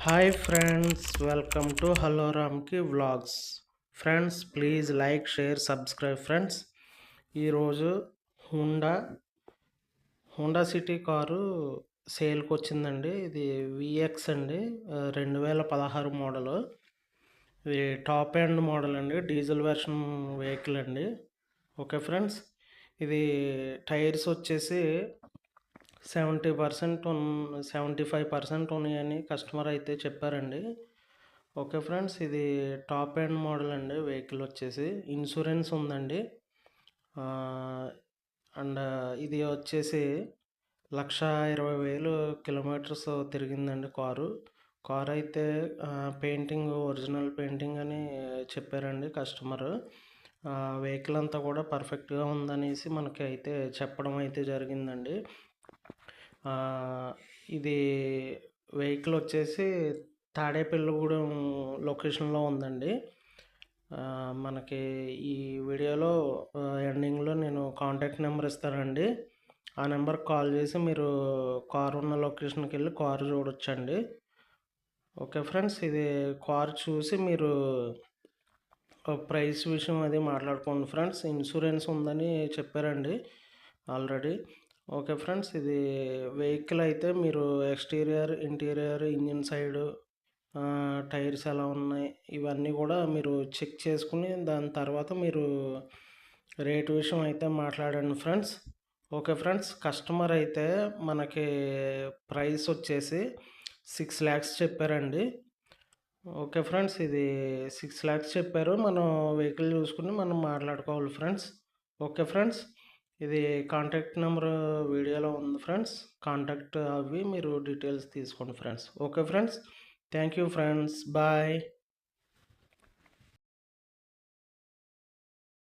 Hi friends, welcome to hello Ramki vlogs. Friends, please like, share, subscribe. Friends, ఈరోజు Honda Honda city car సేల్కి వచ్చిందండి. ఇది VX అండి, 2016 model. ఇది టాప్ ఎండ్ మోడల్ అండి, డీజిల్ వెర్షన్ వెహికల్ అండి. ఓకే ఫ్రెండ్స్, ఇది టైర్స్ వచ్చేసి 75% ఉన్నాయని కస్టమర్ అయితే చెప్పారండి. ఓకే ఫ్రెండ్స్, ఇది టాప్ ఎండ్ మోడల్ అండి. వెహికల్ వచ్చేసి ఇన్సూరెన్స్ ఉందండి. అండ్ ఇది వచ్చేసి 1,20,000 కిలోమీటర్స్ తిరిగిందండి కారు అయితే పెయింటింగ్ ఒరిజినల్ పెయింటింగ్ అని చెప్పారండి కస్టమర్. వెహికల్ అంతా కూడా పర్ఫెక్ట్గా ఉందనేసి మనకి అయితే చెప్పడం అయితే జరిగిందండి. ఇది వెహికల్ వచ్చేసి తాడేపల్లిగూడెం లొకేషన్లో ఉందండి. మనకి ఈ వీడియోలో ఎండింగ్లో నేను కాంటాక్ట్ నెంబర్ ఇస్తానండి. ఆ నెంబర్కి కాల్ చేసి మీరు కారు ఉన్న లొకేషన్కి వెళ్ళి కారు చూడొచ్చండి. ఓకే ఫ్రెండ్స్, ఇది కారు చూసి మీరు ప్రైస్ విషయం అది మాట్లాడుకోండి ఫ్రెండ్స్. ఇన్సూరెన్స్ ఉందని చెప్పారండి ఆల్రెడీ. ఓకే ఫ్రెండ్స్, ఇది వెహికల్ అయితే మీరు exterior, interior, engine side, tyres ఎలా ఉన్నాయి ఇవన్నీ కూడా మీరు చెక్ చేసుకుని దాని తర్వాత మీరు రేట్ విషయం అయితే మాట్లాడండి ఫ్రెండ్స్. ఓకే ఫ్రెండ్స్, కస్టమర్ అయితే మనకి ప్రైస్ వచ్చేసి 6 lakhs చెప్పారండి. ఓకే ఫ్రెండ్స్, ఇది 6 lakhs చెప్పారు. మనం వెహికల్ చూసుకుని మనం మాట్లాడుకోవాలి ఫ్రెండ్స్. ఓకే ఫ్రెండ్స్, ఇది కాంటాక్ట్ నెంబర్ వీడియోలో ఉంది ఫ్రెండ్స్. కాంటాక్ట్ అవి మీరు డీటెయిల్స్ తీసుకోండి friends. Okay friends, thank you friends, bye.